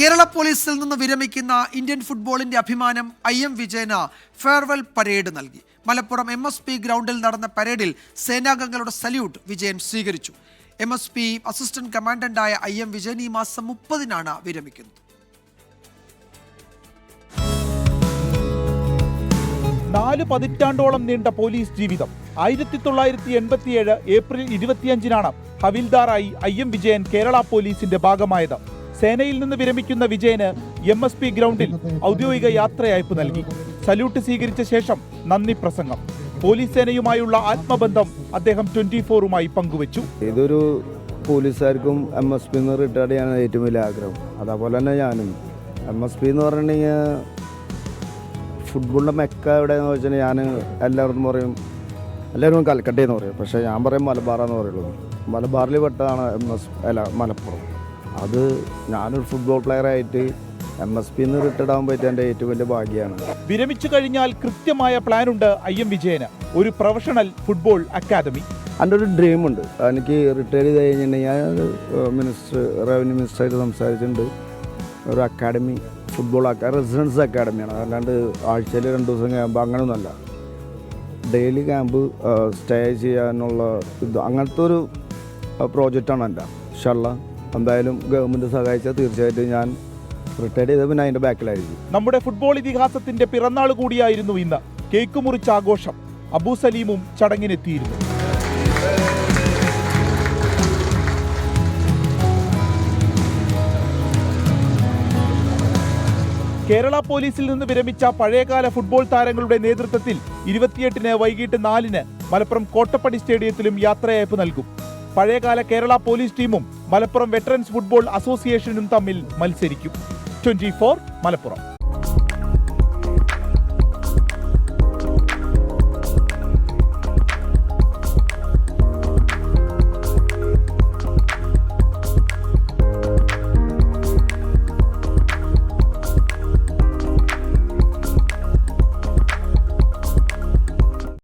കേരള പോലീസിൽ നിന്ന് വിരമിക്കുന്ന ഇന്ത്യൻ ഫുട്ബോളിന്റെ അഭിമാനം IM വിജയന് ഫെയർവെൽ പരേഡ് നൽകി. മലപ്പുറം MSP ഗ്രൗണ്ടിൽ നടന്ന പരേഡിൽ സേനാംഗങ്ങളുടെ സല്യൂട്ട് വിജയൻ സ്വീകരിച്ചു. MSP അസിസ്റ്റന്റ് കമാൻഡന്റായ IM വിജയൻ ഈ മാസം 30-നാണ് വിരമിക്കുന്നത്. 4 പതിറ്റാണ്ടോളം നീണ്ട പോലീസ് ജീവിതം. 1987 ഏപ്രിൽ 25-നാണ് ഹവിൽദാറായി IM വിജയൻ കേരള പോലീസിന്റെ ഭാഗമായത്. സേനയിൽ നിന്ന് വിരമിക്കുന്ന വിജയന് MSP ഗ്രൗണ്ടിൽ ഔദ്യോഗിക യാത്രയയപ്പ് നൽകി. സല്യൂട്ട് സ്വീകരിച്ച ശേഷം നന്ദി പ്രസംഗം. പോലീസ് സേനയുമായുള്ള ആത്മബന്ധം അദ്ദേഹം 24-മായി പങ്കുവച്ചു. ഇതൊരു പോലീസുകാർക്കും MSP റിട്ടയർഡ് ചെയ്യാൻ ഏറ്റവും വലിയ ആഗ്രഹം. അതേപോലെ തന്നെ ഞാനും MSP എന്ന് പറഞ്ഞിട്ടുണ്ടെങ്കിൽ ഫുട്ബോളിൻ്റെ മെക്ക എവിടെയെന്ന് വെച്ചാൽ ഞാൻ എല്ലാവരും പറയും, എല്ലാവരും കൽക്കട്ടയെന്ന് പറയും, പക്ഷേ ഞാൻ പറയും മലബാറാന്ന് പറയുള്ളൂ. മലബാറിൽ പെട്ടതാണ് മലപ്പുറം. അത് ഞാനൊരു ഫുട്ബോൾ പ്ലെയറായിട്ട് MSP റിട്ടയർഡ് ആകാൻ പറ്റിയ എൻ്റെ ഏറ്റവും വലിയ ഭാഗ്യമാണ്. വിരമിച്ചു കഴിഞ്ഞാൽ കൃത്യമായ പ്ലാനുണ്ട് IM വിജയന്. ഒരു പ്രൊഫഷണൽ ഫുട്ബോൾ അക്കാദമി. എൻ്റെ ഒരു ഡ്രീമുണ്ട്. എനിക്ക് റിട്ടയർ ചെയ്ത് കഴിഞ്ഞിട്ടുണ്ടെങ്കിൽ ഞാൻ റവന്യൂ മിനിസ്റ്ററായിട്ട് സംസാരിച്ചിട്ടുണ്ട്. ഒരു അക്കാഡമി, ഫുട്ബോൾ റെസിഡൻസ് അക്കാഡമിയാണ്. അല്ലാണ്ട് ആഴ്ചയിൽ 2 ദിവസം ക്യാമ്പ് അങ്ങനെയൊന്നുമല്ല. ഡെയിലി ക്യാമ്പ് സ്റ്റേ ചെയ്യാനുള്ള അങ്ങനത്തെ ഒരു പ്രോജക്റ്റാണ് എൻ്റെ. ഇൻഷാല്ലാ എന്തായാലും ഗവൺമെൻറ് സഹായിച്ചാൽ തീർച്ചയായിട്ടും ഞാൻ റിട്ടയർ ചെയ്ത പിന്നെ അതിൻ്റെ ബാക്കിലായിരിക്കും. നമ്മുടെ ഫുട്ബോൾ ഇതിഹാസത്തിന്റെ പിറന്നാൾ കൂടിയായിരുന്നു ഇന്ന്. കേക്ക് മുറിച്ച ആഘോഷം. അബു സലീമും ചടങ്ങിനെത്തിയിരുന്നു. കേരള പോലീസിൽ നിന്ന് വിരമിച്ച പഴയകാല ഫുട്ബോൾ താരങ്ങളുടെ നേതൃത്വത്തിൽ 28-ന് വൈകിട്ട് 4-ന് മലപ്പുറം കോട്ടപ്പടി സ്റ്റേഡിയത്തിലും യാത്രയയപ്പ് നൽകും. പഴയകാല കേരള പോലീസ് ടീമും മലപ്പുറം വെറ്ററൻസ് ഫുട്ബോൾ അസോസിയേഷനും തമ്മിൽ മത്സരിക്കും. 24 മലപ്പുറം.